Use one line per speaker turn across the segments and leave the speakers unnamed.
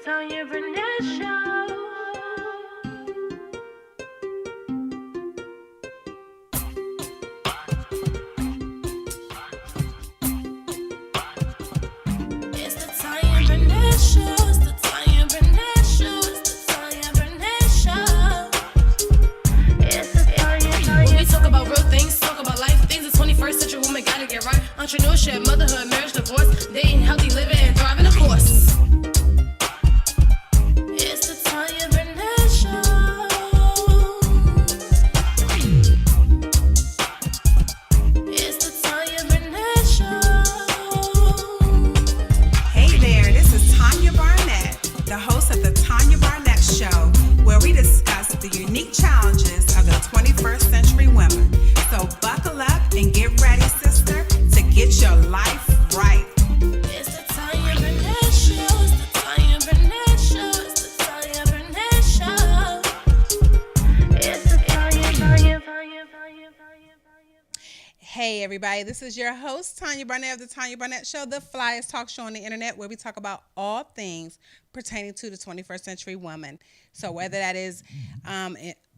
Tanya Barnett Show. It's the Tanya Barnett Show. It's the Tanya Barnett Show. It's the Tanya Barnett Show. It's the Tanya. When we talk about real things, talk about life things. The 21st century woman gotta get right. Entrepreneurship, motherhood, marriage, divorce, dating, healthy living, and thriving, of course.
The host of the Tanya Barnett Show, where we discuss the unique challenges of the 21st century women. So buckle up and get ready, sister, to get your life right.
It's the Tanya Barnett Show. It's the Tanya Barnett Show. It's the Tanya Barnett Show. It's the Tanya.
Hey everybody, this is your host, Tanya Barnett of the Tanya Barnett Show, the flyest talk show on the internet, where we talk about all things pertaining to the 21st century woman. So whether that is,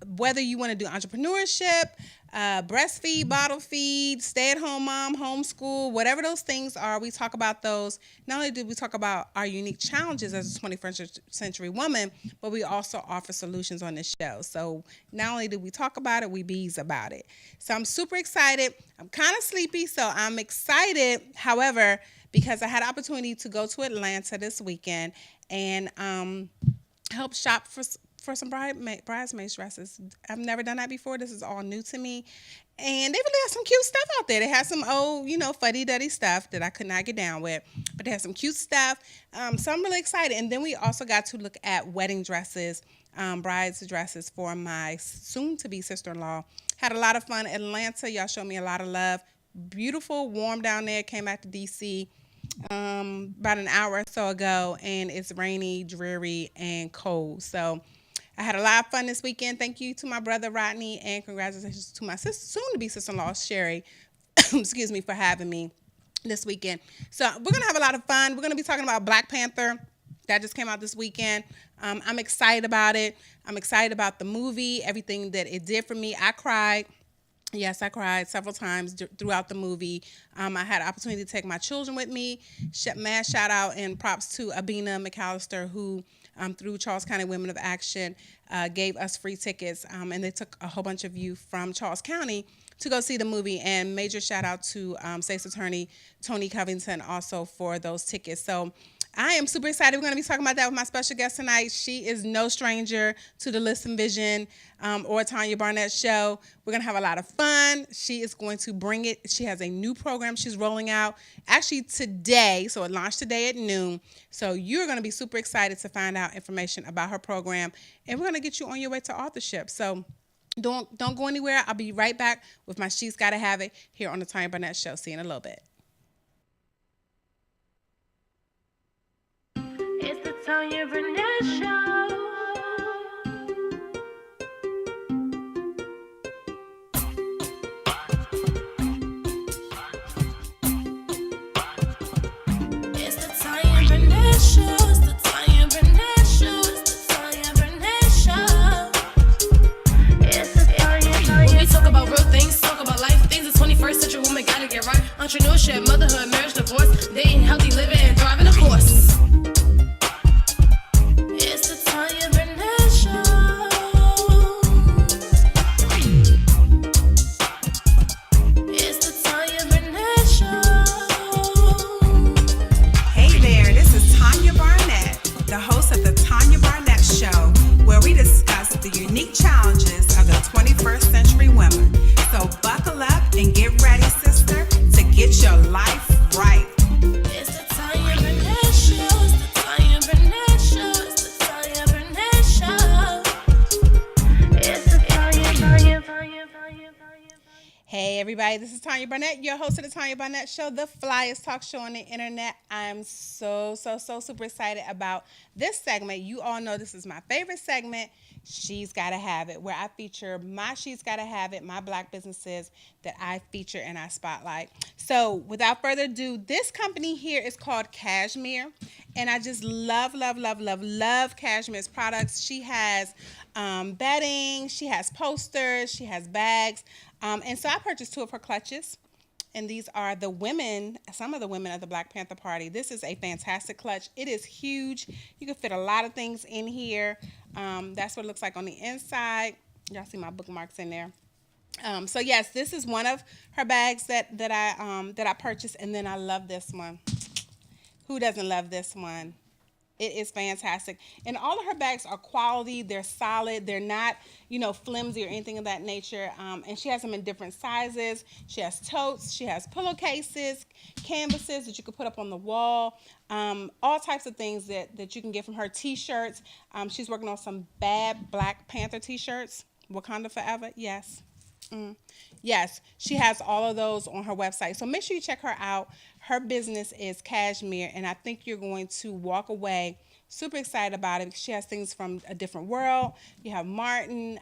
whether you want to do entrepreneurship, breastfeed, bottle feed, stay-at-home mom, homeschool, whatever those things are, we talk about those. Not only do we talk about our unique challenges as a 21st century woman, but we also offer solutions on this show. So not only do we talk about it, we bees about it. So I'm super excited. I'm kind of sleepy, so I'm excited. However, because I had an opportunity to go to Atlanta this weekend and help shop for some bridesmaids dresses. I've never done that before. This is all new to me. And they really have some cute stuff out there. They have some old, fuddy-duddy stuff that I could not get down with. But they have some cute stuff. So I'm really excited. And then we also got to look at wedding dresses, brides dresses for my soon-to-be sister-in-law. Had a lot of fun. Atlanta, y'all showed me a lot of love. Beautiful, warm down there. Came back to D.C. About an hour or so ago, and it's rainy, dreary, and cold. So I had a lot of fun this weekend. Thank you to my brother Rodney, and congratulations to my soon-to-be sister-in-law Sherry. Excuse me, for having me this weekend. So we're gonna have a lot of fun. We're gonna be talking about Black Panther. That just came out this weekend. I'm excited about it. I'm excited about the movie, everything that it did for me. I cried. Yes, I cried several times throughout the movie. I had an opportunity to take my children with me. Mad shout out and props to Abina McAllister, who through Charles County Women of Action gave us free tickets. And they took a whole bunch of you from Charles County to go see the movie. And major shout out to State's Attorney Tony Covington also for those tickets. So I am super excited. We're going to be talking about that with my special guest tonight. She is no stranger to the Listen Vision or Tanya Barnett Show. We're going to have a lot of fun. She is going to bring it. She has a new program she's rolling out actually today. So it launched today at noon. So you're going to be super excited to find out information about her program. And we're going to get you on your way to authorship. So don't go anywhere. I'll be right back with my She's Gotta Have It here on the Tanya Barnett Show. See you in a little bit.
It's the Tanya Barnett Show. It's the Tanya Barnett Show. It's the Tanya Barnett Show. It's the Tanya Barnett Show. It's the Tanya. When we talk about real things, talk about life things. The 21st century woman gotta get right. Entrepreneurship, motherhood, marriage, divorce, dating, healthy living, and thriving, of course. It's the Tanya Barnett Show. It's the Tanya Barnett Show.
Hey there, this is Tanya Barnett, the host of the Tanya Barnett Show, where we discuss the unique challenges of the 21st century women. So buckle up and get ready, sister, to get your life right.
It's the Tanya Barnett Show.
everybody. This is Tanya Barnett, your host of the Tanya Barnett Show, the flyest talk show on the internet. I'm so super excited about this segment. You all know this is my favorite segment, She's Gotta Have It, where I feature my She's Gotta Have It, my black businesses that I feature and I spotlight. So without further ado, this company here is called Cashmere, and I just love Cashmere's products. She has bedding, she has posters, she has bags. And so I purchased 2 of her clutches, and these are the women, some of the women of the Black Panther Party. This is a fantastic clutch. It is huge. You can fit a lot of things in here. That's what it looks like on the inside. Y'all see my bookmarks in there. So yes, this is one of her bags that I purchased, and then I love this one. Who doesn't love this one? It is fantastic. And all of her bags are quality. They're solid. They're not, flimsy or anything of that nature. And she has them in different sizes. She has totes. She has pillowcases, canvases that you can put up on the wall. All types of things that you can get from her. T-shirts. She's working on some bad Black Panther T-shirts. Wakanda Forever. Yes. Yes, she has all of those on her website. So make sure you check her out. Her business is Cashmere, and I think you're going to walk away super excited about it because she has things from a different world. You have Martin,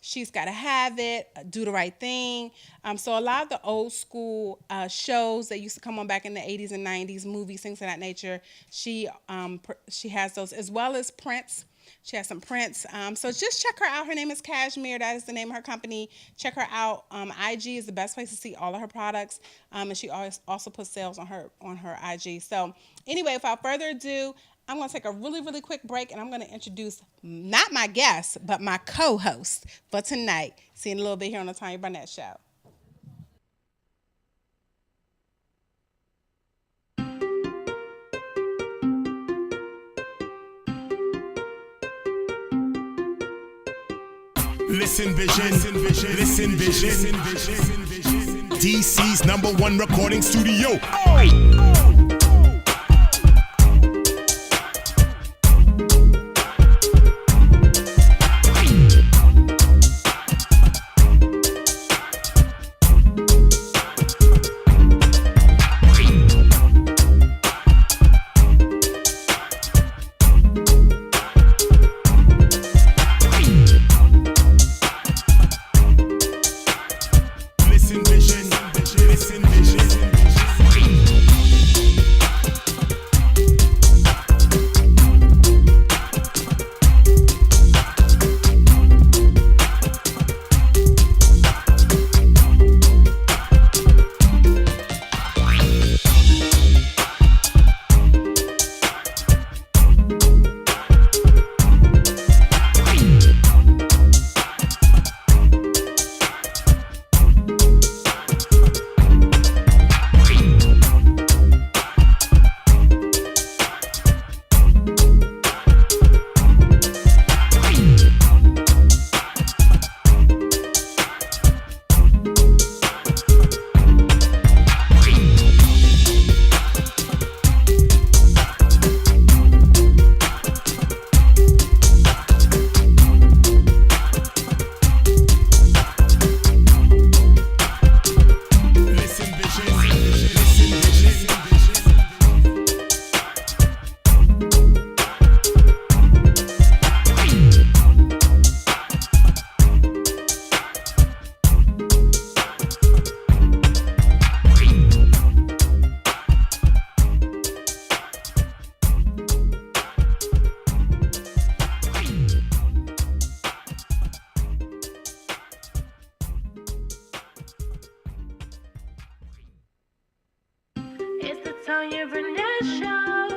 She's Gotta Have It, Do the Right Thing. So a lot of the old school shows that used to come on back in the 80s and 90s, movies, things of that nature, she has those, as well as prints. She has some prints. So just check her out. Her name is Cashmere. That is the name of her company. Check her out. IG is the best place to see all of her products. And she always also puts sales on her IG. So anyway, without further ado, I'm going to take a really quick break, and I'm going to introduce not my guest, but my co-host for tonight. See you in a little bit here on the Tanya Barnett Show.
Listen vision. DC's #1 recording studio.
Tanya Barnett Show.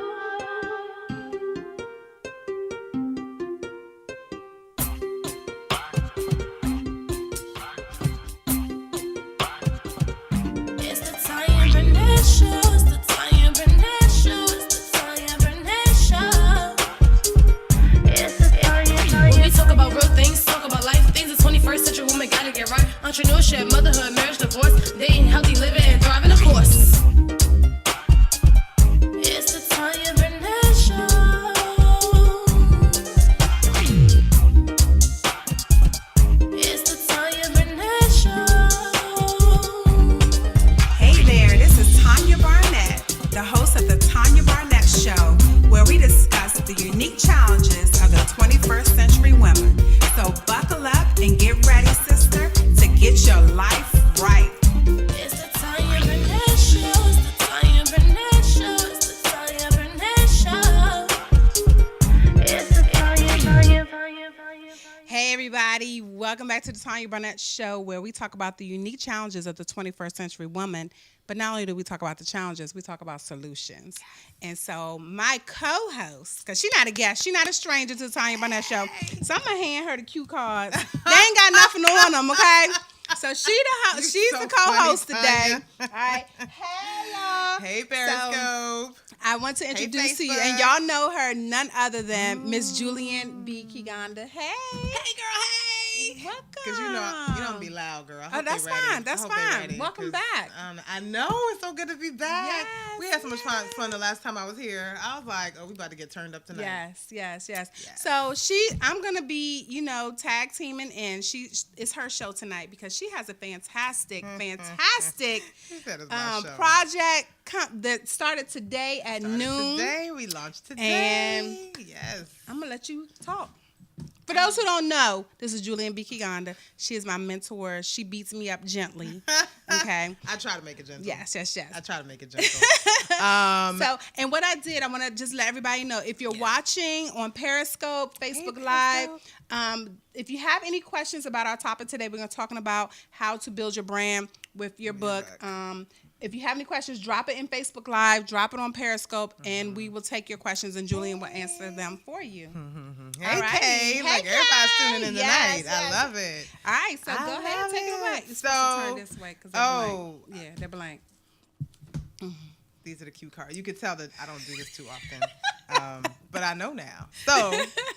It's the Tanya Barnett Show. It's the Tanya Barnett Show. It's the Tanya Barnett Show. It's the Tanya. When we talk about real things, talk about life things. The 21st century woman gotta get right. Entrepreneurship, motherhood, marriage, divorce, dating, healthy living, and thriving, of course. It's the
everybody. Welcome back to the Tanya Barnett Show, where we talk about the unique challenges of the 21st century woman. But not only do we talk about the challenges, we talk about solutions. And so my co-host, because she's not a guest, she's not a stranger to the Tanya Barnett Show, so I'm going to hand her the cue cards. They ain't got nothing on them, okay? So she's so the co-host today. All right. Hello.
Hey, Periscope.
So, I want to introduce to you, and y'all know her, none other than Miss Julian B Kiganda. Hey.
Hey, girl, hey.
Welcome.
Because you don't be loud, girl. I hope
that's
they ready.
fine. That's
I hope they
fine.
ready,
Welcome back.
I know. It's so good to be back.
Yes,
we had so much fun the last time I was here. I was like, oh, we about to get turned up tonight.
Yes. So I'm going to be, tag teaming in. It's her show tonight because she has a fantastic
She said it's my show.
project that started today at noon.
Today, we launched today.
And
yes.
I'm going to let you talk. For those who don't know, this is Julian B Kiganda. She is my mentor. She beats me up gently. Okay.
I try to make it gentle.
Yes.
I try to make it gentle.
And what I did, I want to just let everybody know, if you're watching on Periscope, Facebook Live, if you have any questions about our topic today, we're going to talking about how to build your brand with your book. If you have any questions, drop it in Facebook Live, drop it on Periscope, and we will take your questions, and Julian will answer them for you.
Hey,
all right.
Kay. Like, everybody's tuning in tonight. I love it.
All right, so go ahead and take it away. You're supposed to turn this way because they're blank. Yeah, they're blank.
These are the cue cards. You can tell that I don't do this too often, but I know now. So,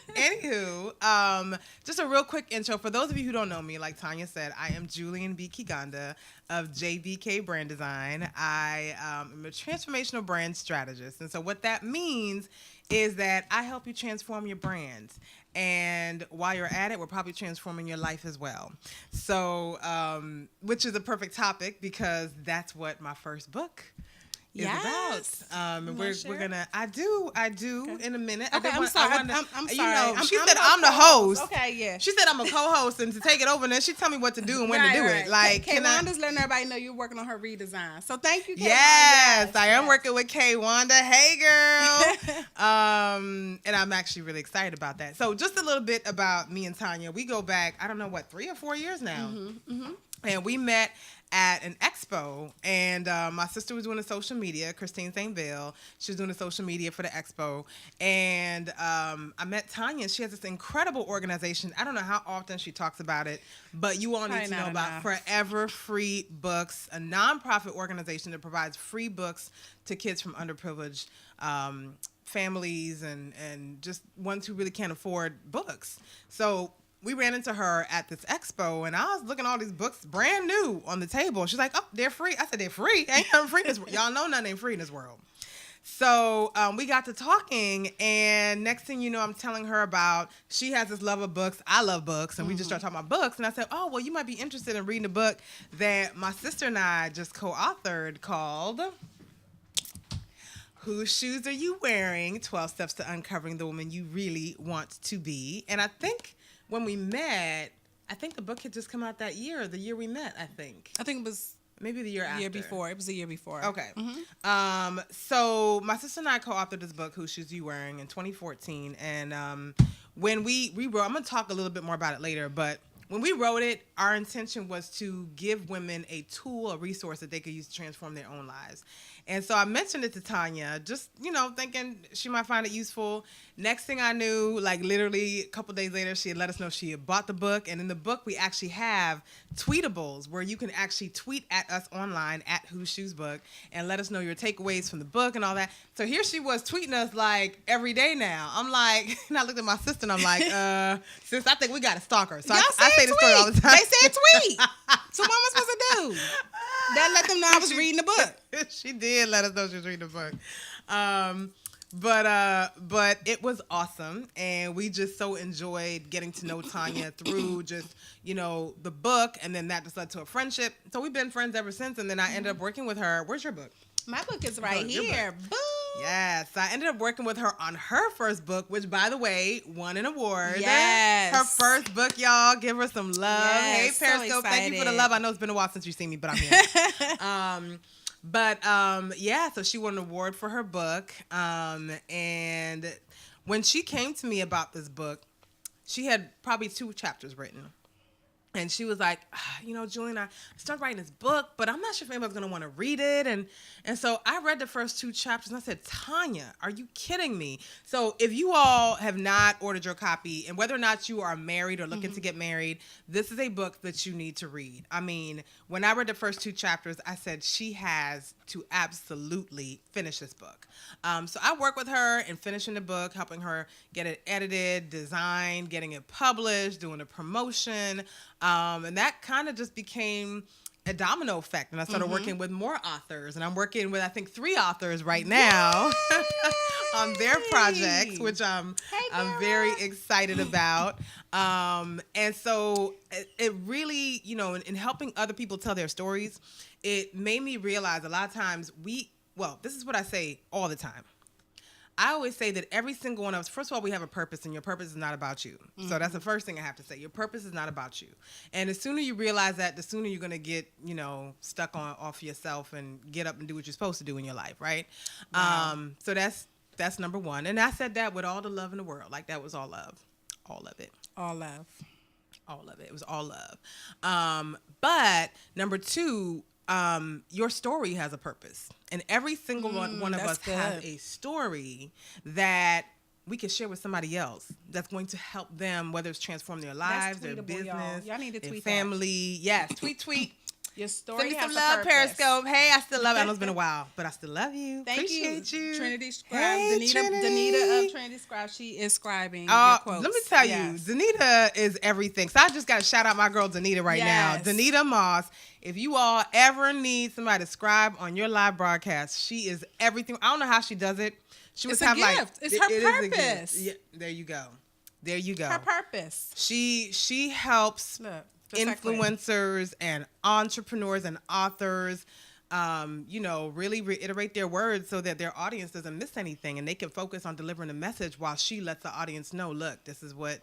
anywho, just a real quick intro. For those of you who don't know me, like Tanya said, I am Julian B Kiganda of JBK Brand Design. I am a transformational brand strategist. And so what that means is that I help you transform your brands. And while you're at it, we're probably transforming your life as well. So, which is a perfect topic because that's what my first book is about. And we're gonna. I do okay. In a minute.
Okay, I'm sorry. I'm sorry.
She said I'm the host.
Okay, yeah.
She said I'm a co-host, and to take it over, and then she tell me what to do and when to do it. Like,
Kay-Wanda's letting everybody know you're working on her redesign. So thank you, Kay-Wanda.
Yes, I am working with Kay-Wanda. Hey, girl. And I'm actually really excited about that. So just a little bit about me and Tanya. We go back, I don't know, 3 or 4 years now. And we met at an expo, and my sister was doing the social media, Christine St. Vail. She was doing the social media for the expo, and I met Tanya. She has this incredible organization. I don't know how often she talks about it, but you all need to know about Forever Free Books, a nonprofit organization that provides free books to kids from underprivileged families and just ones who really can't afford books. So we ran into her at this expo, and I was looking at all these books brand new on the table. She's like, oh, they're free. I said, they're free? Ain't nothing free in this world. Y'all know nothing ain't free in this world. So we got to talking, and next thing you know, I'm telling her about, she has this love of books. I love books, and we just started talking about books. And I said, oh, well, you might be interested in reading a book that my sister and I just co-authored called Whose Shoes Are You Wearing? 12 Steps to Uncovering the Woman You Really Want to Be. And I think when we met, I think the book had just come out that year, the year we met, I think.
I think it was
maybe the year after.
It was the year before.
Okay. So my sister and I co-authored this book, Whose Shoes Are You Wearing, in 2014. And when we wrote, I'm going to talk a little bit more about it later, but when we wrote it, our intention was to give women a tool, a resource that they could use to transform their own lives. And so I mentioned it to Tanya, just, thinking she might find it useful. Next thing I knew, like literally a couple days later, she had let us know she had bought the book. And in the book, we actually have tweetables where you can actually tweet at us online at Whose Shoes Book and let us know your takeaways from the book and all that. So here she was tweeting us like every day now. I'm like, and I looked at my sister and I'm like, sis, I think we got to stalk her. So I say this story all the time.
They said tweet. So what am I supposed to do? That let them know I was reading the book.
She did let us know she was reading the book. But it was awesome, and we just so enjoyed getting to know Tanya through just, the book, and then that just led to a friendship. So we've been friends ever since, and then I ended up working with her. Where's your book?
My book is right here. Boom.
Yes, I ended up working with her on her first book, which, by the way, won an award.
Yes.
Her first book, y'all. Give her some love.
Yes,
Hey, Periscope,
so
thank you for the love. I know it's been a while since you've seen me, but I'm here. So she won an award for her book. And when she came to me about this book, she had probably 2 chapters written. And she was like, Julian, I started writing this book, but I'm not sure if anybody's going to want to read it. And so I read the first 2 chapters and I said, Tanya, are you kidding me? So if you all have not ordered your copy, and whether or not you are married or looking to get married, this is a book that you need to read. I mean, when I read the first 2 chapters, I said she has to absolutely finish this book. So I work with her in finishing the book, helping her get it edited, designed, getting it published, doing a promotion. And that kind of just became a domino effect. And I started working with more authors. And I'm working with, I think, 3 authors right now on their projects, which I'm very excited about. And so it really, in helping other people tell their stories, it made me realize a lot of times this is what I say all the time. I always say that every single one of us, first of all, we have a purpose, and your purpose is not about you. So that's the first thing I have to say. Your purpose is not about you. And the sooner you realize that, the sooner you're going to get, stuck off yourself and get up and do what you're supposed to do in your life, right? Wow. So that's number one. And I said that with all the love in the world. Like, that was all love. All of it.
All love.
All of it. It was all love. But number 2, your story has a purpose. And every single one of us has a story that we can share with somebody else that's going to help them, whether it's transform their lives, their business,
y'all need to tweet
their family. Yes, tweet.
Your story
Send me
has
some
a
love,
purpose.
Periscope. Hey, I still love it. I know it's been a while, but I still love you.
Appreciate you. Trinity Scribe.
Hey,
Danita of Trinity Scribe. She is scribing your quotes.
Let me tell you, Danita is everything. So I just got to shout out my girl Danita right now. Danita Moss. If you all ever need somebody to scribe on your live broadcast, she is everything. I don't know how she does it. She
it's a gift. It's her purpose.
Yeah, there you go.
Her purpose.
She helps influencers and entrepreneurs and authors, really reiterate their words so that their audience doesn't miss anything and they can focus on delivering a message while she lets the audience know, look, this is what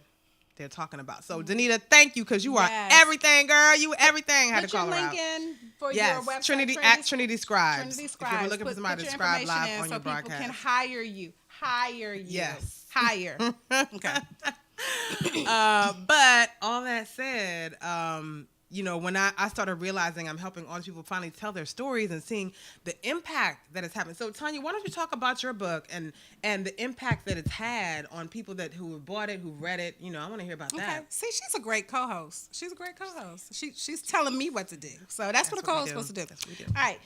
they're talking about. So Danita, thank you, because you are everything, girl. You everything. Had to call her out.
Put your link in for your website.
Trinity Scribes.
Trinity Scribes.
If you're ever looking for somebody to scribe live on your broadcast,
people can hire you.
Yes.
Hire. Okay.
But all that said, when I started realizing I'm helping all these people finally tell their stories and seeing the impact that it's having. So Tanya, why don't you talk about your book and the impact that it's had on people who have bought it, who read it? I want to hear about that.
See, she's a great co-host. She's telling me what to do. So that's what a co-host is supposed to do.
That's what we do.
All right.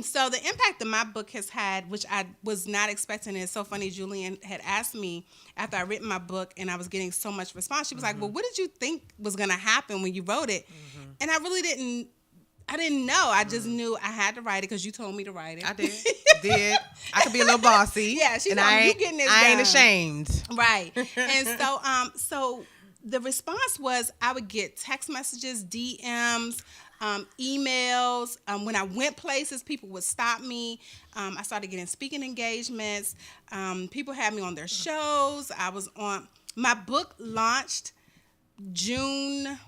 So the impact that my book has had, which I was not expecting, is so funny. Julian had asked me after I written my book and I was getting so much response. She was like, well, what did you think was going to happen when you wrote it? And I really didn't know. I just knew I had to write it because you told me to write it.
I did. I could be a little bossy.
Yeah, she's
like,
you getting this
I
done.
ain't ashamed.
Right. And so the response was I would get text messages, DMs, emails. When I went places, people would stop me. I started getting speaking engagements. People had me on their shows. My book launched June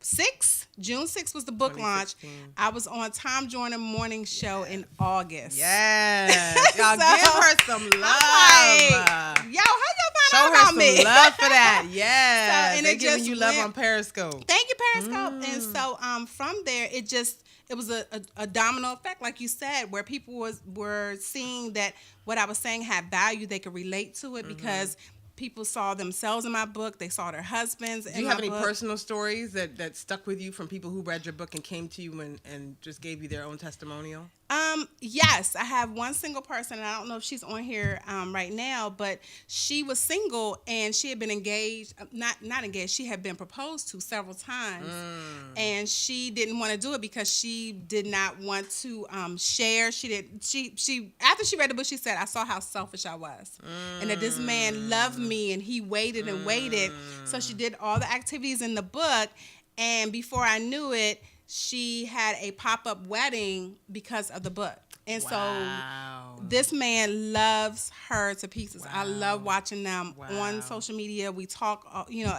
6th was the book launch. I was on Tom Joyner Morning Show in August.
Yes. Y'all give her some love.
Yo, how y'all
Show
find out
her
about
some
me?
love for that. Yes.
And
they
it
giving
just
you love
went-
on Periscope.
Thank you, Periscope. And so from there, it was a domino effect, like you said, where people were seeing that what I was saying had value. They could relate to it because people saw themselves in my book. They saw their husbands in my book.
Do you have any personal stories that stuck with you from people who read your book and came to you and just gave you their own testimonial?
Yes, I have one single person, and I don't know if she's on here right now, but she was single and she had been engaged, not engaged, she had been proposed to several times, and she didn't want to do it because she did not want to share. She after she read the book, she said, I saw how selfish I was, and that this man loved me and he waited and waited. So she did all the activities in the book, and before I knew it, she had a pop-up wedding because of the book. And so this man loves her to pieces. I love watching them on social media. We talk,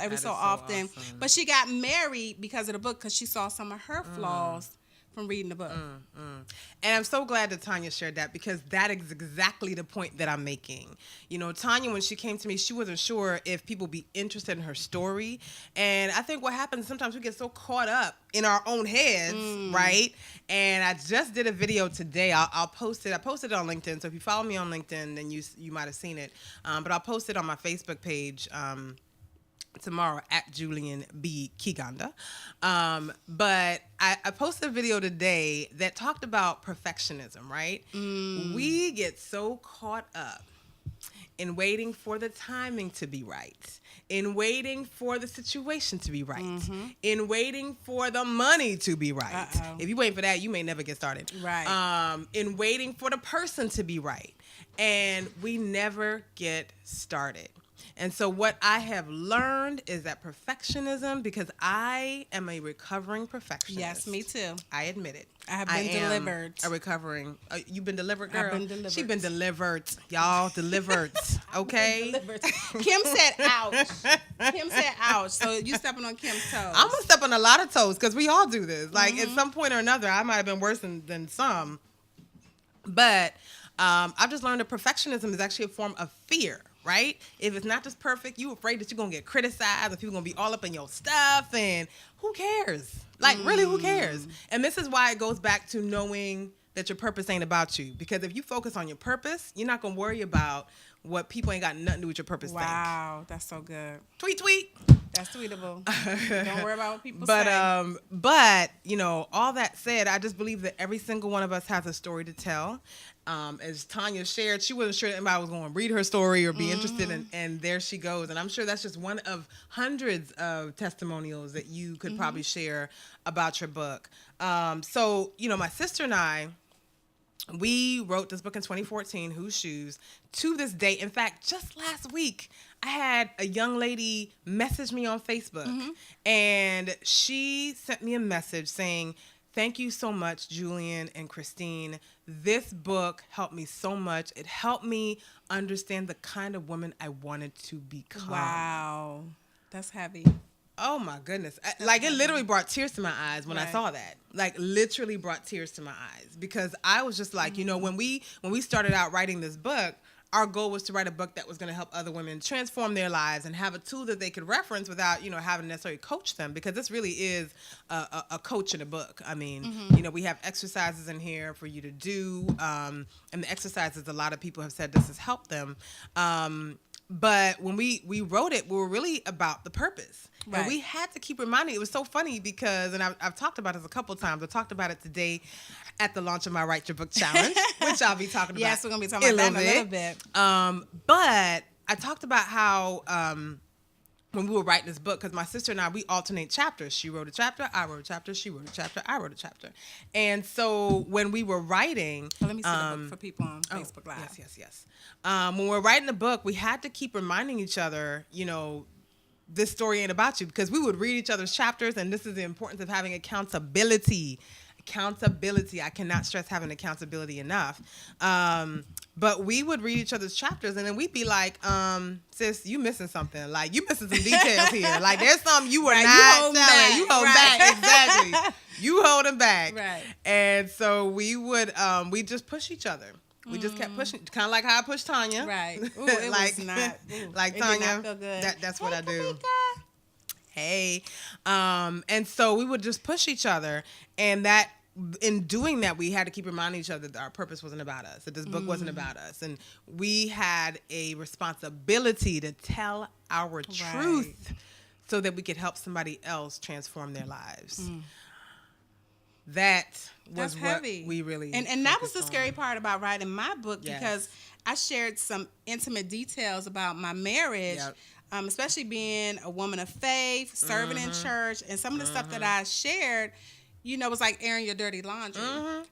every so often.
Awesome.
But she got married because of the book, because she saw some of her flaws from reading the book.
And I'm so glad that Tanya shared that, because that is exactly the point that I'm making. You know, Tanya, when she came to me, she wasn't sure if people would be interested in her story. And I think what happens, sometimes we get so caught up in our own heads, right? And I just did a video today. I'll post it. I posted it on LinkedIn. So if you follow me on LinkedIn, then you might have seen it. But I'll post it on my Facebook page tomorrow at Julian B Kiganda. But I posted a video today that talked about perfectionism, right? We get so caught up in waiting for the timing to be right, in waiting for the situation to be right, in waiting for the money to be right. If you wait for that, you may never get started.
Right.
In waiting for the person to be right. And we never get started. And so what I have learned is that perfectionism, because I am a recovering perfectionist.
Yes, me too.
I admit it.
I have been delivered.
A recovering. You've been delivered, girl?
I've been delivered.
She's been delivered. Y'all, delivered. Okay?
Delivered. Kim said ouch. Kim said ouch. So you stepping on Kim's toes.
I'm going to step on a lot of toes, because we all do this. Like, at some point or another, I might have been worse than some. But I've just learned that perfectionism is actually a form of fear. Right? If it's not just perfect, you afraid that you're going to get criticized, or people going to be all up in your stuff, and who cares? Like, really, who cares? And this is why it goes back to knowing that your purpose ain't about you. Because if you focus on your purpose, you're not going to worry about what people ain't got nothing to do with your purpose.
Wow, that's so good.
Tweet.
That's tweetable. Don't worry about what people
say. But, you know, all that said, I just believe that every single one of us has a story to tell. As Tanya shared, she wasn't sure that anybody was going to read her story or be interested in, and there she goes. And I'm sure that's just one of hundreds of testimonials that you could probably share about your book. So, you know, my sister and I, we wrote this book in 2014, Whose Shoes, to this day. In fact, just last week, I had a young lady message me on Facebook, and she sent me a message saying, "Thank you so much, Julian and Christine. This book helped me so much. It helped me understand the kind of woman I wanted to become."
Wow. That's heavy.
Oh my goodness. Like, it literally brought tears to my eyes when I
Right.
saw that. Like, literally brought tears to my eyes, because I was just like, you know, when we started out writing this book, our goal was to write a book that was going to help other women transform their lives and have a tool that they could reference without, you know, having to necessarily coach them, because this really is a coach in a book. I mean, you know, we have exercises in here for you to do, and the exercises, a lot of people have said this has helped them. But when we wrote it, we were really about the purpose.
Right.
And we had to keep reminding. It was so funny because, and I've talked about this a couple of times. I talked about it today at the launch of my Write Your Book Challenge, which I'll be talking about.
Yes, we're going to be talking about that in a little bit.
But I talked about how when we were writing this book, because my sister and I, we alternate chapters. She wrote a chapter, I wrote a chapter, she wrote a chapter, I wrote a chapter. And so when we were writing...
Let me see the book for people on Facebook Live.
Yes. When we're writing the book, we had to keep reminding each other, you know, this story ain't about you, because we would read each other's chapters, and this is the importance of having accountability. I cannot stress having accountability enough. But we would read each other's chapters, and then we'd be like, sis, you missing something. Like, you missing some details here. Like, there's something you were not telling.
Back.
You holding back. Exactly. You holding back.
Right.
And so we would, we just push each other. We just kept pushing, kind of like how I pushed Tanya.
Right. Ooh, it
like,
was not. Ooh,
like
it
Tanya.
did not feel good.
That's what I do. Hey. And so we would just push each other, and that, in doing that, we had to keep reminding each other that our purpose wasn't about us, that this book wasn't about us. And we had a responsibility to tell our truth so that we could help somebody else transform their lives. That's what
heavy.
We really
and that was the scary part about writing my book,
Yes.
because I shared some intimate details about my marriage,
Yep.
Especially being a woman of faith, serving in church, and some of the stuff that I shared, you know, was like airing your dirty laundry.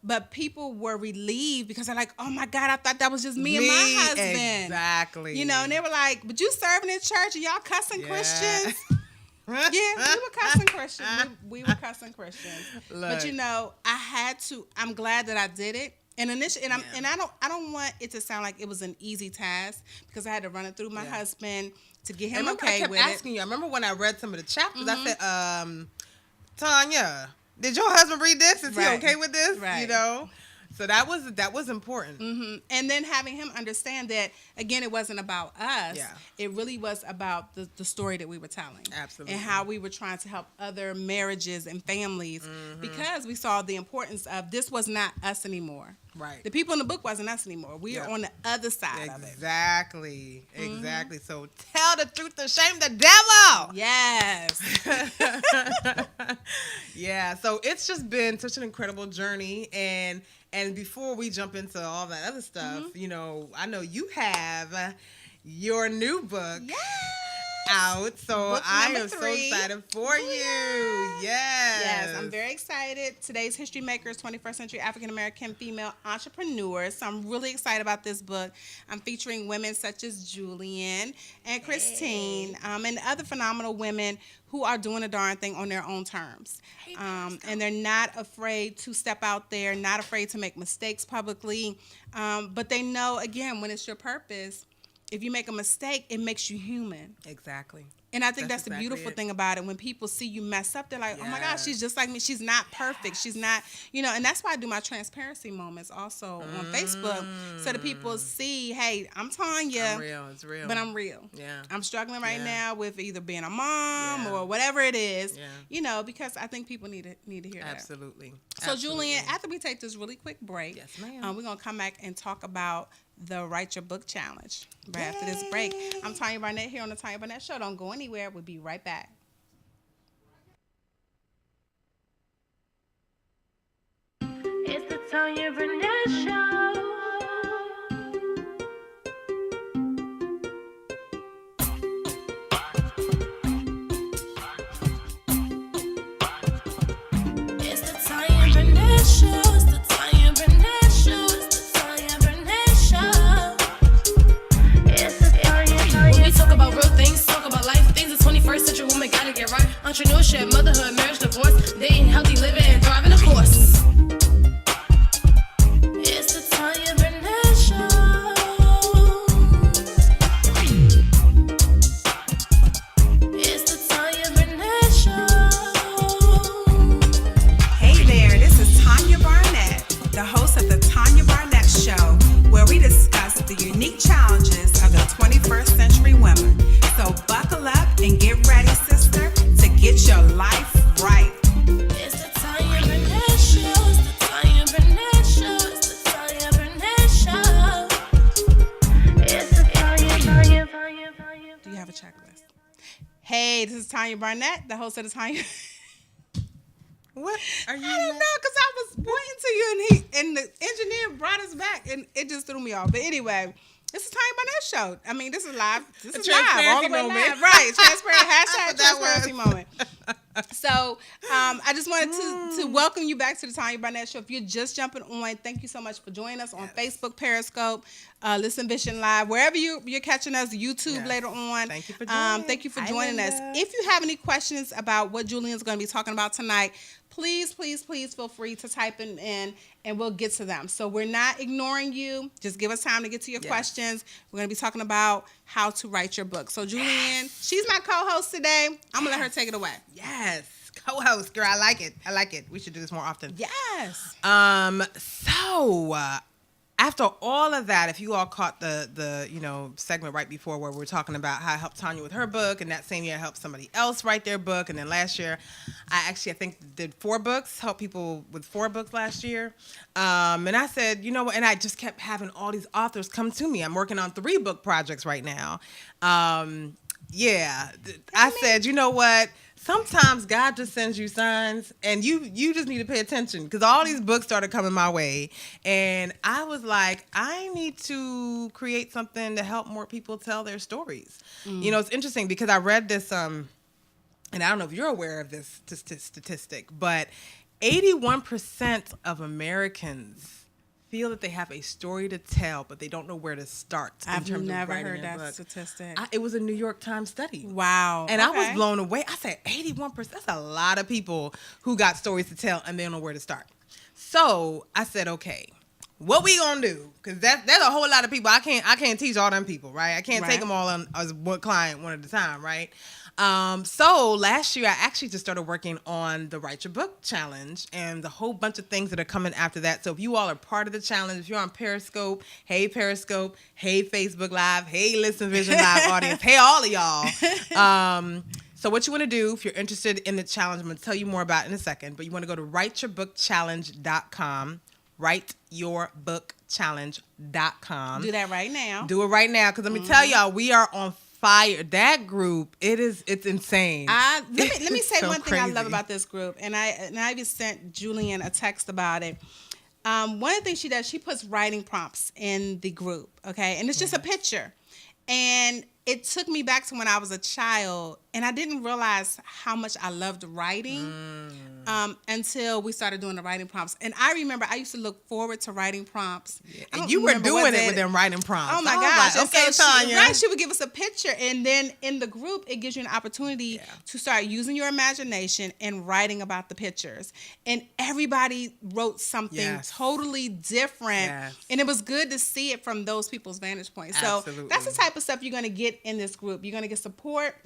But people were relieved, because they're like, "Oh my God, I thought that was just me and my husband."
Exactly.
You know, and they were like, "But you serving in church and y'all cussing Christians?" Yeah, we were cussing Christians. We were cussing Christians. But you know, I had to. I'm glad that I did it. And initially, and I don't want it to sound like it was an easy task, because I had to run it through my husband to get him okay with it.
I kept asking you. I remember when I read some of the chapters, I said, Tanya, did your husband read this? Is he
Right.
okay with this?
Right.
You know? So that was important.
And then having him understand that, again, it wasn't about us.
Yeah.
It really was about the story that we were telling.
Absolutely.
And how we were trying to help other marriages and families because we saw the importance of this was not us anymore.
Right.
The people in the book wasn't us anymore. We are on the other side of it.
Exactly. Exactly. So tell the truth to shame the devil.
Yes.
Yeah. So it's just been such an incredible journey. And before we jump into all that other stuff, you know, I know you have your new book out. So
Book
I
number
am so
3.
excited for you. Yes.
Yes, I'm very excited. Today's History Makers, 21st Century African American Female Entrepreneurs. So I'm really excited about this book. I'm featuring women such as Julian and Christine and other phenomenal women who are doing a darn thing on their own terms. And they're not afraid to step out there, not afraid to make mistakes publicly. But they know, again, when it's your purpose, if you make a mistake, it makes you human.
Exactly.
And I think that's the
exactly
beautiful
it.
thing about it. When people see you mess up, they're like, oh my gosh,
Yes.
she's just like me. She's not perfect. She's not, you know, and that's why I do my transparency moments also on Facebook so that people see, hey, I'm Tanya.
I'm real. It's real.
But I'm real.
Yeah.
I'm struggling right
Yeah.
now with either being a mom
Yeah.
or whatever it is,
Yeah.
you know, because I think people need to hear that.
Absolutely.
So,
Absolutely.
Julian, after we take this really quick break,
Yes, ma'am.
we're going to come back and talk about the Write Your Book Challenge right after this break. I'm Tanya Barnett here on the Tanya Barnett Show. Don't go anywhere. We'll be right back.
It's the Tanya Barnett Show. It's the Tanya Barnett Show. It's the Tanya Barnett Show. It's the Tanya Barnett Show. It's the Tanya. When we talk about real things, talk about life things. The 21st century woman gotta get right. Entrepreneurship, motherhood, marriage, divorce, dating, healthy living, and thriving, of course. It's the Tanya Barnett Show. It's the Tanya Barnett Show.
Hey there, this is Tanya Barnett, the host of the Tanya Barnett Show, where we discuss the unique challenges of the 21st century woman. So buckle up and get ready, sister, to get your life right.
It's the Tanya Barnett Show. It's the Tanya Barnett Show. It's the Tanya Barnett Show. It's the Tanya.
Do you have a checklist? Hey, this is Tanya Barnett, the host of the Tanya.
What are you?
I don't know, because I was pointing to you and the engineer brought us back and it just threw me off. But anyway, this is Tanya Barnett Show. I mean, this is live. This is live. All the way
Transparency
live.
moment.
Right. Transparent. Hashtag
That's what that
transparency
was.
moment. So I just wanted to welcome you back to the Tanya Barnett Show. If you're just jumping on, thank you so much for joining us on Facebook, Periscope, Listen Vision Live, wherever you're catching us, YouTube
Yes.
later on.
Thank you for joining.
Thank you for
Hi,
joining us.
Linda.
If you have any questions about what Julian's going to be talking about tonight, please feel free to type in and we'll get to them. So we're not ignoring you. Just give us time to get to your
Yes.
questions. We're going to be talking about how to write your book. So Julian, she's my co-host today. I'm going to let her take it away.
Yes. Co-host, girl. I like it. I like it. We should do this more often.
Yes.
So after all of that, if you all caught the segment right before where we were talking about how I helped Tanya with her book, and that same year I helped somebody else write their book, and then last year I think did 4 books, helped people with 4 books last year. And I said, you know what, and I just kept having all these authors come to me. I'm working on 3 book projects right now. I said, you know what? Sometimes God just sends you signs, and you just need to pay attention, because all these books started coming my way, and I was like, I need to create something to help more people tell their stories. You know, it's interesting because I read this, and I don't know if you're aware of this statistic, but 81% of Americans feel that they have a story to tell, but they don't know where to start.
I've
in terms
never
of writing
heard
a
that
book.
statistic.
It was a New York Times study.
Wow.
And I
Okay.
was blown away. I said, 81%, that's a lot of people who got stories to tell and they don't know where to start. So I said, okay, what we gonna do? Because there's a whole lot of people. I can't teach all them people, right? I can't
Right.
take them all on as one client one at a time, right? So last year, I actually just started working on the Write Your Book Challenge and the whole bunch of things that are coming after that. So if you all are part of the challenge, if you're on Periscope, hey Facebook Live, hey Listen Vision Live audience, hey all of y'all. So what you want to do, if you're interested in the challenge, I'm going to tell you more about it in a second, but you want to go to writeyourbookchallenge.com, writeyourbookchallenge.com.
Do that right now.
Do it right now, because let me tell y'all, we are on fire. That group, it's insane.
Let me say
so
one thing I love
crazy.
about this group, and I even sent Julian a text about it. One of the things she does, she puts writing prompts in the group, okay? And it's just a picture. And it took me back to when I was a child, and I didn't realize how much I loved writing until we started doing the writing prompts. And I remember I used to look forward to writing prompts.
Yeah. And you were doing it with them writing prompts.
Oh my
I was
gosh.
like, okay, Tanya.
She would give us a picture, and then in the group, it gives you an opportunity to start using your imagination and writing about the pictures. And everybody wrote something totally different. Yes. And it was good to see it from those people's vantage points. So that's the type of stuff you're going to get in this group. You're going to get support.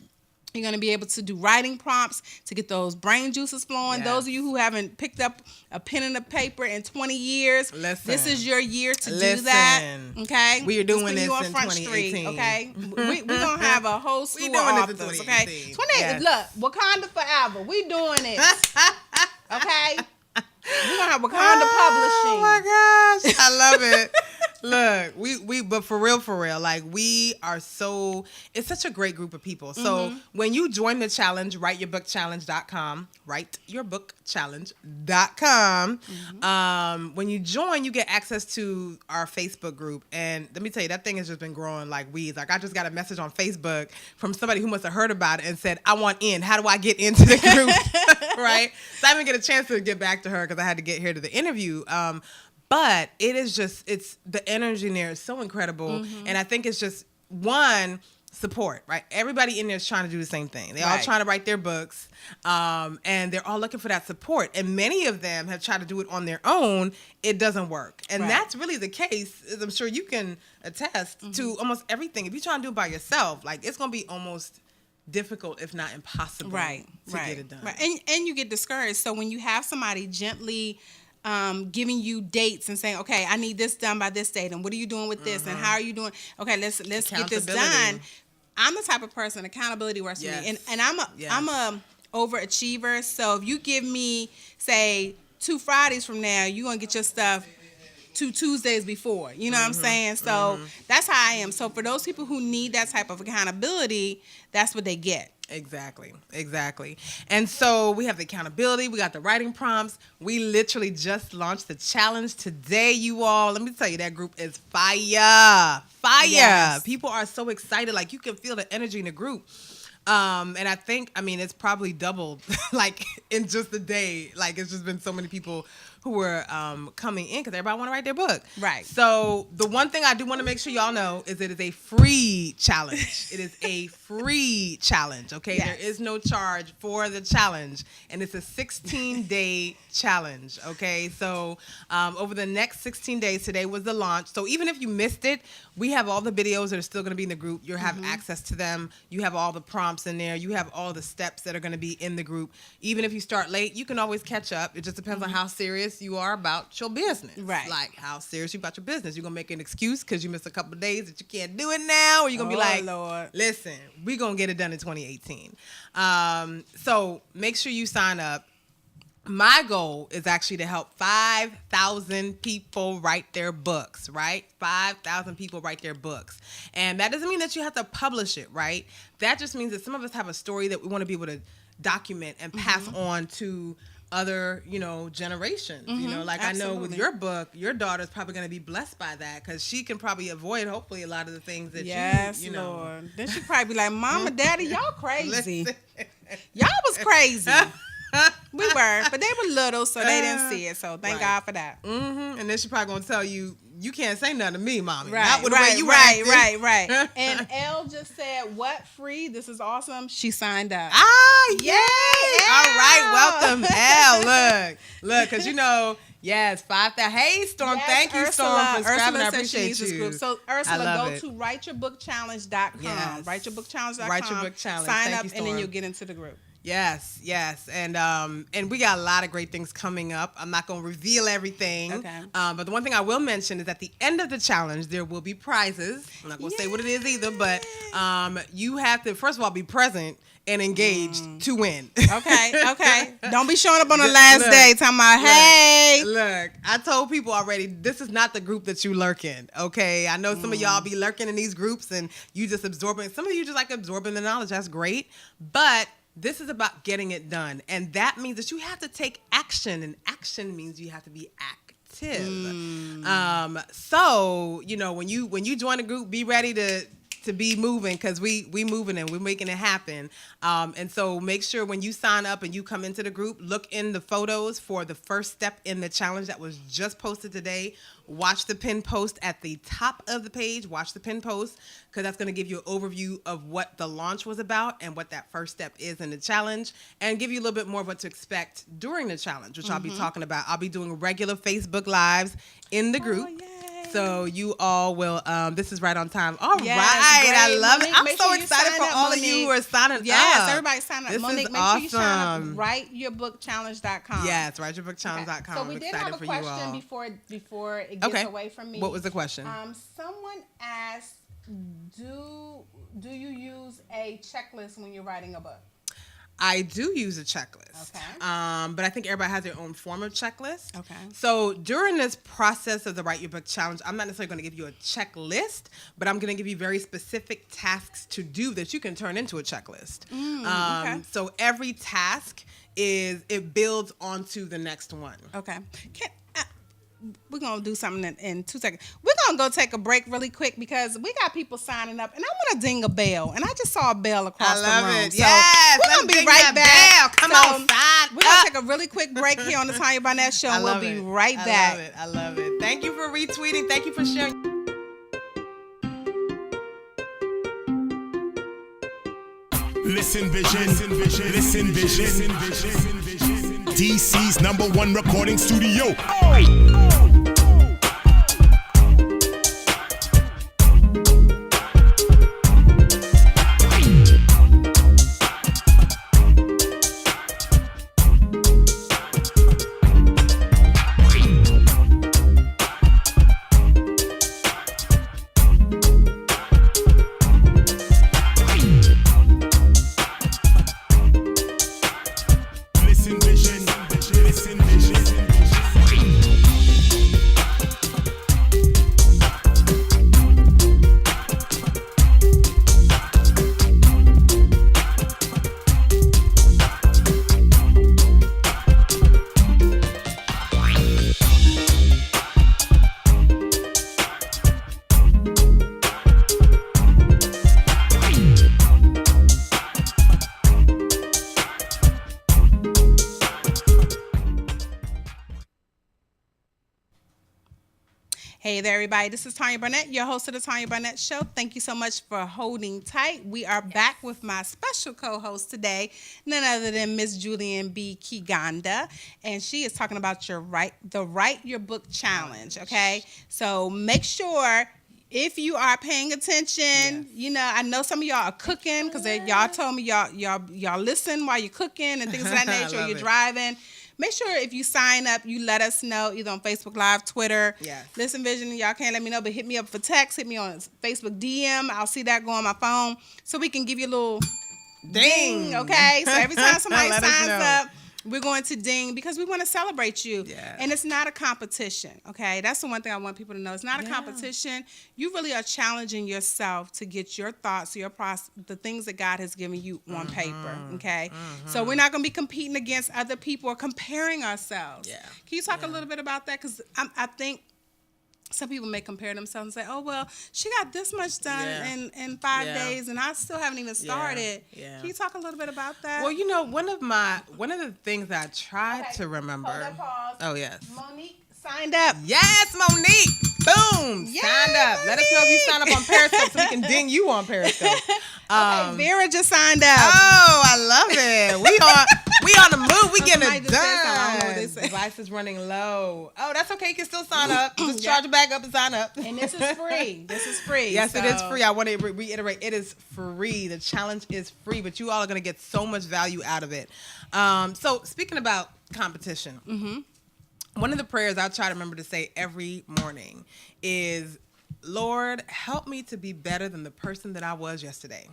You're going to be able to do writing prompts to get those brain juices flowing. Yes. Those of you who haven't picked up a pen and a paper in 20 years, this is your year to do that. Okay?
We are doing this
you on
in
Front
2018.
Street, okay? We're going to have a whole slew of authors, okay? 2018, look, Wakanda Forever. We doing it. Okay? We're going to have Wakanda Publishing.
Oh my gosh. I love it. Look, but for real, like we are it's such a great group of people. So when you join the challenge, writeyourbookchallenge.com, writeyourbookchallenge.com. When you join, you get access to our Facebook group. And let me tell you, that thing has just been growing like weeds. Like I just got a message on Facebook from somebody who must have heard about it and said, I want in. How do I get into the group? Right? So I didn't get a chance to get back to her because I had to get here to the interview. But it's the energy in there is so incredible. And I think it's just support, right? Everybody in there is trying to do the same thing. They're all trying to write their books. And they're all looking for that support. And many of them have tried to do it on their own. It doesn't work. And that's really the case, as I'm sure you can attest to almost everything. If you're trying to do it by yourself, like it's going to be almost difficult, if not impossible, to get it done.
Right. And you get discouraged. So when you have somebody gently giving you dates and saying, okay, I need this done by this date, and what are you doing with this, and how are you doing? Okay, let's get this done. I'm the type of person, accountability works for me, and I'm a overachiever. So if you give me, say, 2 Fridays from now, you're gonna get your stuff 2 Tuesdays before. You know what I'm saying? So that's how I am. So for those people who need that type of accountability, that's what they get.
Exactly. And so we have the accountability. We got the writing prompts. We literally just launched the challenge today, you all. Let me tell you, that group is fire. Yes. People are so excited. Like you can feel the energy in the group. And I think, it's probably doubled like in just a day. Like it's just been so many people who were coming in because everybody want to write their book.
Right.
So the one thing I do want to make sure y'all know is it is a free challenge. It is a free challenge, okay? Yes. There is no charge for the challenge. And it's a 16-day challenge, okay? So over the next 16 days, today was the launch. So even if you missed it, we have all the videos that are still going to be in the group. You'll have access to them. You have all the prompts in there. You have all the steps that are going to be in the group. Even if you start late, you can always catch up. It just depends on how serious you are about your business.
Right.
Like how serious you about your business. You're going to make an excuse because you missed a couple of days that you can't do it now. Or you're going to be like,
Lord.
Listen, we're going to get it done in 2018. So make sure you sign up. My goal is actually to help 5,000 people write their books, right? 5,000 people write their books. And that doesn't mean that you have to publish it, right? That just means that some of us have a story that we want to be able to document and pass on to other, generations. Like absolutely. I know with your book, your daughter's probably going to be blessed by that because she can probably avoid, hopefully, a lot of the things that you know.
Lord. Then she probably be like, Mama, Daddy, y'all crazy. Y'all was crazy. We were, but they were little, so they didn't see it. So thank God for that.
And then she probably going to tell you, you can't say nothing to me, Mommy.
Right,
Not with the way you acting.
Right. And Elle just said, what, free? This is awesome. She signed up.
Yay! All right, welcome, Elle. Look, because Yes, 5,000. Hey, Storm.
Yes,
Thank you, Storm, for subscribing. I
said she
appreciate
needs this
you.
group. So,
I
Ursula,
love
go
it.
to writeyourbbookchallenge.com.
Yes.
Writeyourbbookchallenge.com.
Write Your Book Challenge.
Sign
Thank
up,
you,
and then
Storm.
you'll get into the group.
Yes, and we got a lot of great things coming up. I'm not going to reveal everything.
Okay.
But the one thing I will mention is at the end of the challenge, there will be prizes. I'm not going to say what it is either, but you have to, first of all, be present and engaged to win.
Okay. Don't be showing up on the last day talking about, hey.
Look, I told people already, this is not the group that you lurk in, okay? I know some of y'all be lurking in these groups and you just absorbing. Some of you just like absorbing the knowledge. That's great. But this is about getting it done. And that means that you have to take action. And action means you have to be active. So, you know, when you join a group, be ready to be moving, because we moving and we're making it happen. And so make sure when you sign up and you come into the group, look in the photos for the first step in the challenge that was just posted today. Watch the pin post at the top of the page. Watch the pin post, because that's going to give you an overview of what the launch was about and what that first step is in the challenge, and give you a little bit more of what to expect during the challenge, which I'll be talking about. I'll be doing regular Facebook Lives in the group.
Yay.
So you all will, this is right on time. All
Yes,
right,
great.
I love it.
Monique,
I'm
make
so
sure you
excited
sign
for
up,
all of you
Monique.
who are signing up.
Yes, everybody sign up.
This
Monique,
is
make sure you sign
awesome.
up. Writeyourbbookchallenge.com.
Yes, writeyourbbookchallenge.com.
So we
I'm
did
excited
have a
for you
question
all.
before it gets away from me.
What was the question?
Someone asked, do you use a checklist when you're writing a book?
I do use a checklist.
Okay.
But I think everybody has their own form of checklist.
Okay.
So during this process of the Write Your Book Challenge, I'm not necessarily going to give you a checklist, but I'm going to give you very specific tasks to do that you can turn into a checklist.
Okay.
So every task it builds onto the next one.
Okay. We're going to do something in 2 seconds. We're going to go take a break really quick because we got people signing up, and I want to ding a bell. And I just saw a bell across the room.
I love it.
So
Yes.
we're going to be
Ding
right
that
back.
bell. Come on, sign
we're going
up.
to take a really quick break here on the Tanya Barnett Show,
I
and we'll
love
be
it.
right back.
I love it. Thank you for retweeting. Thank you for sharing.
Listen Vision, Listen Vision, DC's #1 recording studio. Listen Vision, Listen Vision.
Hey there, everybody. This is Tanya Barnett, your host of the Tanya Barnett Show. Thank you so much for holding tight. We are back with my special co-host today, none other than Miss Julian B Kiganda, and she is talking about the Write Your Book Challenge. Okay, so make sure. If you are paying attention, you know, I know some of y'all are cooking because y'all told me y'all listen while you're cooking and things of that nature, or
love
you're
it.
driving. Make sure if you sign up, you let us know either on Facebook Live, Twitter.
Yes.
Listen Vision, y'all can't let me know, but hit me up for text, hit me on Facebook DM. I'll see that go on my phone so we can give you a little ding, okay? So every time somebody
Let us
signs
know.
up, we're going to ding because we want to celebrate you.
Yes.
And it's not a competition, okay? That's the one thing I want people to know. It's not a competition. You really are challenging yourself to get your thoughts, the things that God has given you on paper, okay? So we're not going to be competing against other people or comparing ourselves.
Yeah.
Can you talk a little bit about that? Because I think some people may compare themselves and say, oh, well, she got this much done in 5
Yeah.
days and I still haven't even started.
Yeah.
Can you talk a little bit about that?
Well, you know, one of the things I tried to remember.
Hold that pause.
Oh yes.
Monique signed up.
Yes, Monique. Boom.
Yay,
Signed up. Let us know if you sign up on Periscope so we can ding you on Periscope.
Okay, Vera just signed up.
Oh, I love it. We on the move. We getting
somebody
it
just said something. I don't know what
done.
they said.
Device is running low. Oh, that's okay. You can still sign up. Just charge it back up and sign up.
And this is free. This is free.
Yes, it
so-
is free. I want to reiterate, it is free. The challenge is free, but you all are going to get so much value out of it. So speaking about competition, one of the prayers I try to remember to say every morning is, Lord, help me to be better than the person that I was yesterday.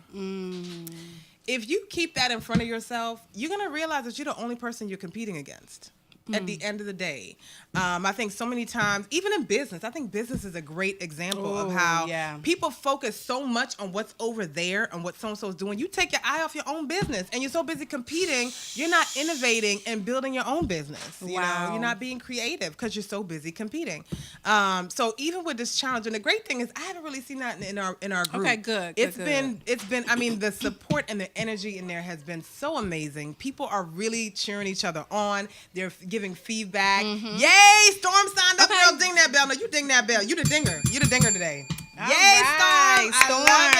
If you keep that in front of yourself, you're going to realize that you're the only person you're competing against. At the end of the day, I think so many times, even in business, I think business is a great example of how people focus so much on what's over there and what so-and-so is doing. You take your eye off your own business and you're so busy competing, you're not innovating and building your own business. You know, you're not being creative because you're so busy competing. So even with this challenge, and the great thing is I haven't really seen that in our group.
Okay, good.
It's been, I mean, the support and the energy in there has been so amazing. People are really cheering each other on. They're giving feedback. Yay, Storm signed up. Girl, ding that bell. No, you ding that bell. You the dinger. You the dinger today. Yay,
right,
Storm. I love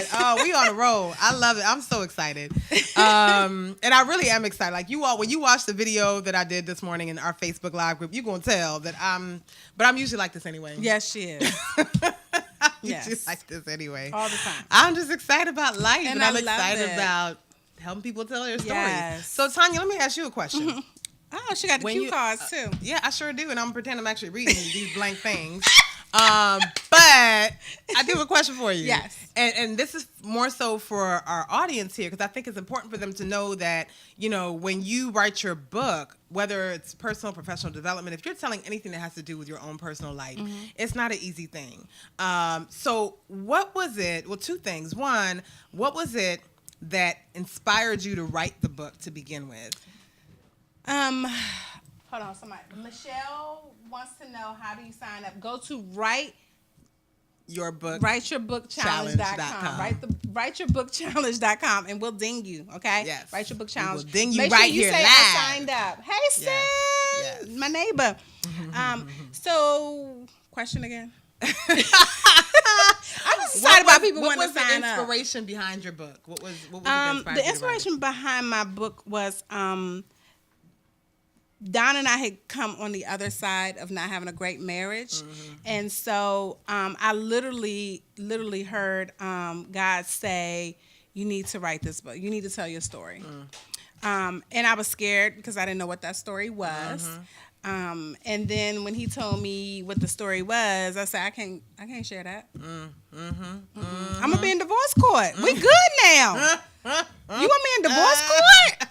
it. Oh, we on a roll. I love it. I'm so excited. And I really am excited. Like you all, when you watch the video that I did this morning in our Facebook Live group, you're going to tell that but I'm usually like this anyway.
Yes, she is.
Usually like this anyway.
All the time.
I'm just excited about life. And I'm
I love
excited
it.
about helping people tell their stories.
Yes.
So, Tanya, let me ask you a question.
Oh, she got the cue cards too.
Yeah, I sure do, and I'm pretending I'm actually reading these blank things. But I do have a question for you.
Yes.
And this is more so for our audience here, because I think it's important for them to know that, you know, when you write your book, whether it's personal, professional development, if you're telling anything that has to do with your own personal life, it's not an easy thing. So what was it? Well, two things. One, what was it that inspired you to write the book to begin with?
Hold on, somebody. Michelle wants to know, how do you sign up? Go to writeyourbbookchallenge.com. Writeyourbbookchallenge.com, and we'll ding you, okay?
Yes.
Write your book challenge.
We will ding you
Make
right
sure you
here
say
live.
I signed up. Hey, sis,
Yes.
my neighbor. So, question again. I'm just excited about people wanting to sign up.
What was the inspiration behind your book? What was
the inspiration behind my book was Don and I had come on the other side of not having a great marriage. And so I literally heard God say, you need to write this book. You need to tell your story. And I was scared because I didn't know what that story was. And then when he told me what the story was, I said, I can't share that. I'm gonna be in divorce court. We good now. You want me in divorce court?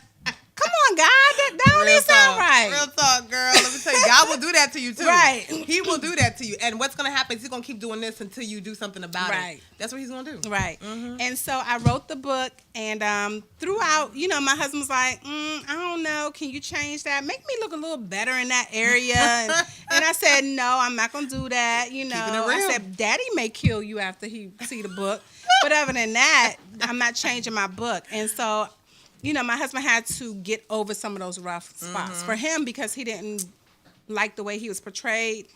Come on, God. That don't even sound right.
Real talk, girl. Let me tell you, God will do that to you too.
Right.
He will do that to you. And what's gonna happen is he's gonna keep doing this until you do something about it. That's what he's gonna do.
Right. And so I wrote the book, and throughout, you know, my husband was like, I don't know, can you change that? Make me look a little better in that area. And I said, no, I'm not gonna do that. You know,
Keeping it real.
I said, Daddy may kill you after he see the book, but other than that, I'm not changing my book. And so, you know, my husband had to get over some of those rough spots for him because he didn't like the way he was portrayed.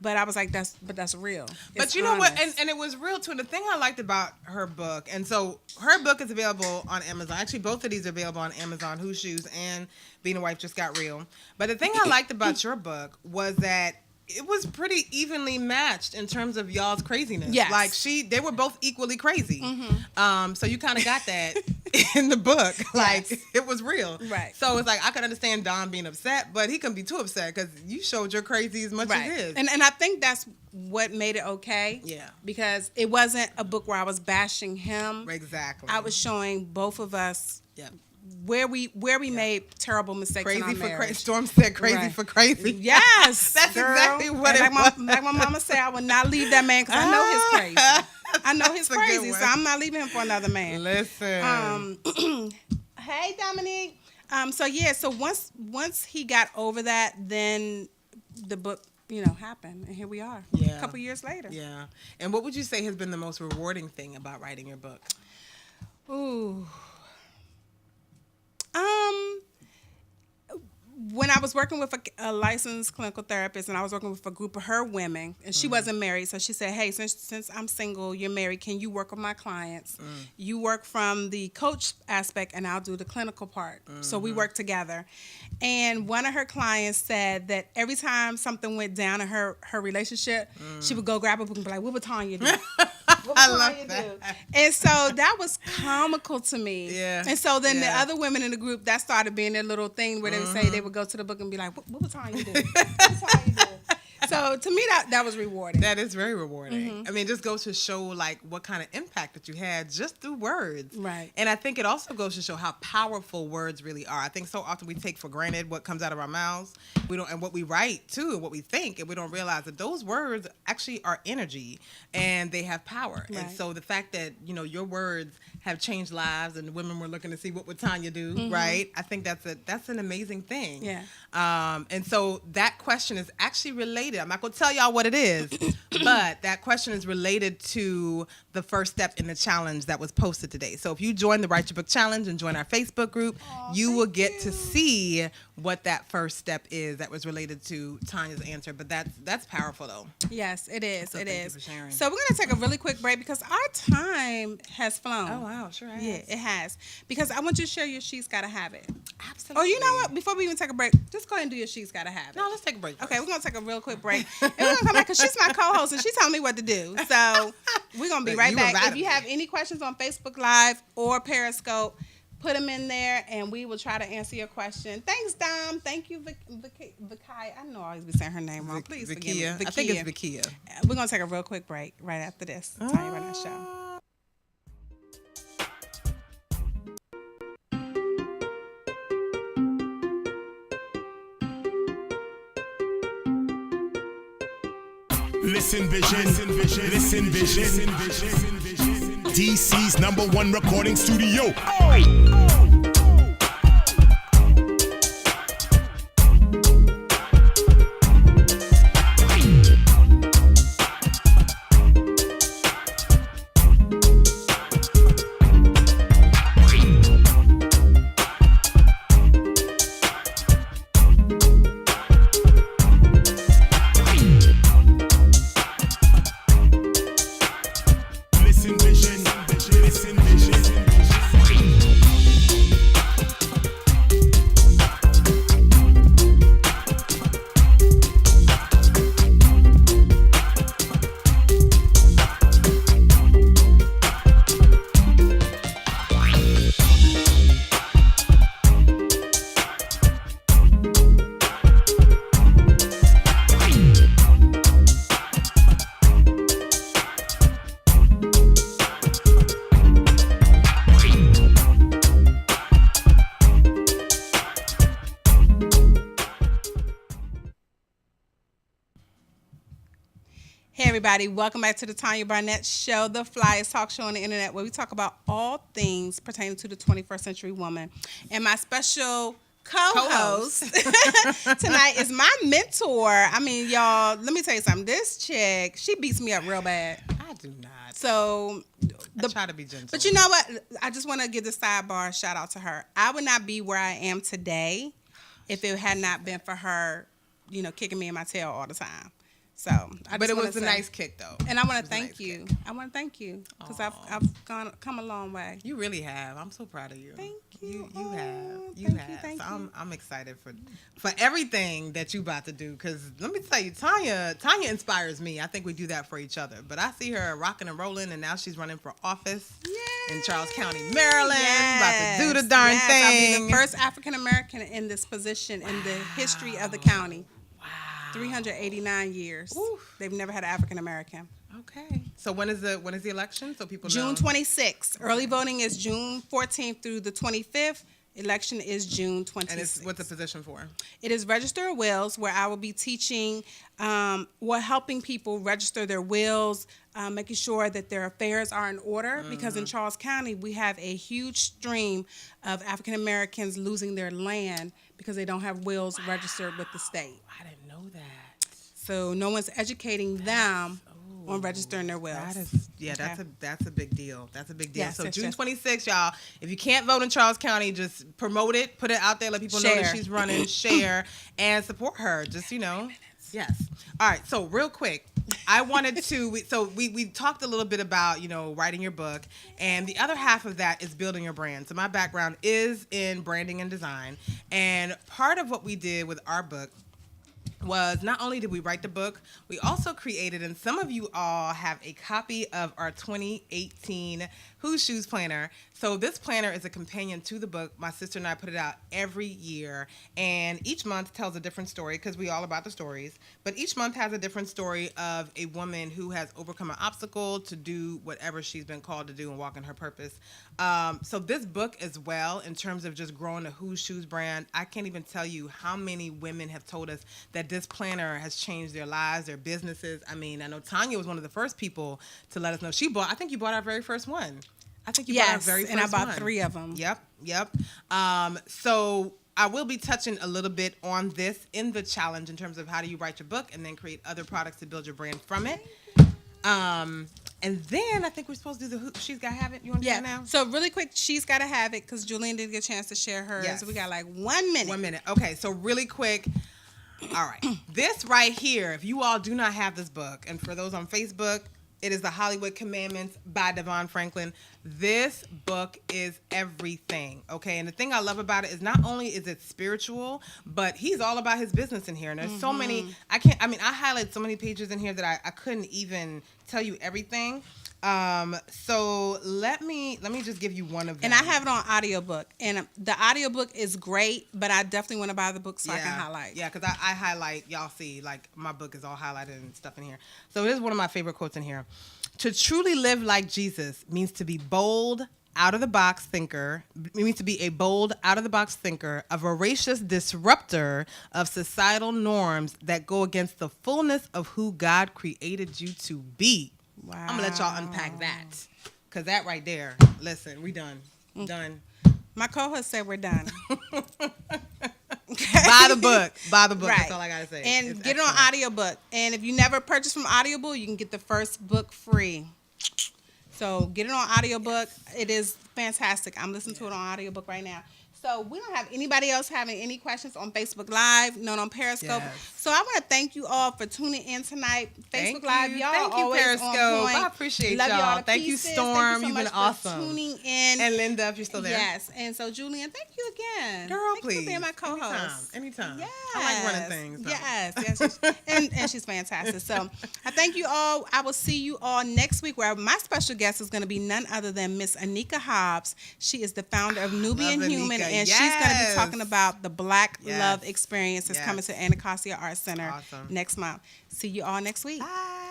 But I was like, that's real.
But you know what? And it was real too. And the thing I liked about her book, and so her book is available on Amazon. Actually, both of these are available on Amazon, Whose Shoes and Being a Wife Just Got Real. But the thing I liked about your book was that it was pretty evenly matched in terms of y'all's craziness.
Yes.
Like they were both equally crazy. So you kind of got that in the book. Like it was real.
Right.
So it's like I could understand Don being upset, but he couldn't be too upset because you showed your crazy as much as his.
And I think that's what made it okay.
Yeah.
Because it wasn't a book where I was bashing him.
Exactly.
I was showing both of us where we made terrible mistakes in our marriage.
Storm said crazy for crazy.
Yes.
That's
girl.
exactly what
and
it was.
Like my mama said, I would not leave that man because I know he's crazy. I know he's
That's a good
crazy,
one.
so I'm not leaving him for another man.
Listen.
Hey, Dominique. So once he got over that, then the book, you know, happened, and here we are.
Yeah.
A couple years later.
Yeah. And what would you say has been the most rewarding thing about writing your book?
when I was working with a licensed clinical therapist, and I was working with a group of her women, and she wasn't married, so she said, hey, since I'm single, you're married, can you work with my clients? You work from the coach aspect, and I'll do the clinical part. So we work together. And one of her clients said that every time something went down in her relationship, she would go grab a book and be like, what would Tanya do?
I love that.
And so that was comical to me.
Yeah.
And so then the
Yeah.
other women in the group, that started being their little thing where they would say, they would go to the book and be like, what would Tanya do? What would Tanya do? So to me, that was rewarding.
That is very rewarding. I mean, it just goes to show like what kind of impact that you had just through words.
Right.
And I think it also goes to show how powerful words really are. I think so often we take for granted what comes out of our mouths. We don't, and what we write too, and what we think, and we don't realize that those words actually are energy and they have power.
Right.
And so the fact that, you know, your words have changed lives and women were looking to see what would Tanya do, right? I think that's an amazing thing.
Yeah.
And so that question is actually related. I'm not going to tell y'all what it is, but that question is related to the first step in the challenge that was posted today. So if you join the Write Your Book Challenge and join our Facebook group, you will get to see what that first step is that was related to Tanya's answer. But that's powerful though.
Yes, it is.
So
it
thank you
is.
for sharing.
So we're going to take a really quick break because our time has flown.
Oh wow, sure has.
Yeah, it has. Because I want you to share your She's Gotta Have It.
Absolutely.
Or you know what? Before we even take a break, just go ahead and do your She's Gotta Have It.
No, let's take a break first.
Okay, we're going to take a real quick break. And we're going to come back because she's my co-host and she's telling me what to do. So we're going to be
But
right
you were
back.
right
If you
of
have
me.
any questions on Facebook Live or Periscope, put them in there and we will try to answer your question. Thanks, Dom. Thank you, Vikai. I know I always be saying her name wrong. Please forgive me.
Vikia. I think it's Vikia.
We're going to take a real quick break right after this. Tanya Barnett Show.
Listen vision, listen vision, DC's #1 recording studio. Listen vision, listen vision.
Hey everybody, welcome back to the Tanya Barnett Show, the flyest talk show on the internet where we talk about all things pertaining to the 21st century woman. And my special co-host tonight is my mentor. I mean, y'all, let me tell you something. This chick, she beats me up real bad.
I do not.
So
I try to be gentle.
But you know what? I just want to give the sidebar shout out to her. I would not be where I am today if it had not been for her, you know, kicking me in my tail all the time. So,
But it was a nice kick though.
and I want
It
to
was a
thank
nice
you.
kick.
I want to thank you because
Aw.
I've come a long way.
You really have. I'm so proud of you.
Thank you.
You
Oh,
have. You
thank
have.
you, thank
so
you.
I'm excited for everything that you about to do. Cause let me tell you, Tanya inspires me. I think we do that for each other. But I see her rocking and rolling, and now she's running for office in Charles County, Maryland. About to do the darn thing.
I'll be the first African American in this position in the history of the county.
Wow.
389 years.
Oof.
They've never had an African American.
Okay. So when is the election? So people know.
June 26th. Early voting is June 14th through the 25th. Election is June 26th.
And it's what's the position for?
It is Register of Wills, where I will be teaching, helping people register their wills, making sure that their affairs are in order. Because in Charles County, we have a huge stream of African Americans losing their land because they don't have wills registered with the state.
I didn't know that.
So no one's educating them on registering their wills.
That's a big deal. That's a big deal.
Yes,
so
yes,
June
yes.
26th, y'all. If you can't vote in Charles County, just promote it, put it out there, let people know that
Share.
she's running, share, and support her. Just yes. All right. So real quick, I wanted to. We talked a little bit about writing your book, and the other half of that is building your brand. So my background is in branding and design, and part of what we did with our book was not only did we write the book, we also created, and some of you all have a copy of our 2018 Who's Shoes Planner. So this planner is a companion to the book. My sister and I put it out every year, and each month tells a different story because we all about the stories. But each month has a different story of a woman who has overcome an obstacle to do whatever she's been called to do and walk in her purpose. So this book as well, in terms of just growing the Who's Shoes brand, I can't even tell you how many women have told us that this planner has changed their lives, their businesses. I mean, I know Tanya was one of the first people to let us know. I think you bought our very first one. I think you bought our very first one.
And I bought 3 of them.
Yep. So I will be touching a little bit on this in the challenge in terms of how do you write your book and then create other products to build your brand from it. And then I think we're supposed to do the She's Gotta Have It. You want to do that now?
So really quick, She's Gotta Have It because Julian didn't get a chance to share hers.
Yes.
We got like 1 minute.
1 minute. Okay, so really quick. All right. This right here, if you all do not have this book, and for those on Facebook, it is The Hollywood Commandments by Devon Franklin. This book is everything, okay? And the thing I love about it is not only is it spiritual, but he's all about his business in here. And there's so many, I highlight so many pages in here that I couldn't even tell you everything. So let me just give you one of them.
And I have it on audiobook. And the audiobook is great, but I definitely want to buy the book so I can highlight.
Yeah, because I highlight, y'all see, like my book is all highlighted and stuff in here. So here's one of my favorite quotes in here. To truly live like Jesus means to be bold, out of the box thinker. It means to be a bold, out of the box thinker, a voracious disruptor of societal norms that go against the fullness of who God created you to be.
Wow.
I'm gonna let y'all unpack that, cause that right there. Listen, we done. Done.
My co-host said we're done.
Buy the book. Buy the book.
Right.
That's all I gotta say.
And
It's
get it on
excellent.
audiobook. And if you never purchase from Audible, you can get the first book free. So get it on audiobook. It is fantastic. I'm listening to it on audiobook right now. So we don't have anybody else having any questions on Facebook Live, none on Periscope.
Yes.
So I want to thank you all for tuning in tonight. Facebook
Thank
Live,
you.
y'all
Thank
are
you,
always
Periscope.
on point.
I appreciate
Love
y'all.
to
Thank you,
pieces.
Storm.
Thank you so
You've been
much
awesome.
for tuning in.
And Linda, if you're still there.
Yes. And so Julian, thank you again.
Girl,
thank
please.
you for being my co-host.
Anytime.
Yes.
I like running things. though.
Yes. and she's fantastic. So I thank you all. I will see you all next week where my special guest is going to be none other than Miss Anika Hobbs. She is the founder of Nubian
Love
Human,
Anika.
and she's going to be
Yes.
talking about the Black
Yes.
Love Experience that's
Yes.
coming to Anacostia Arts Center
Awesome.
next month. See you all next week.
Bye.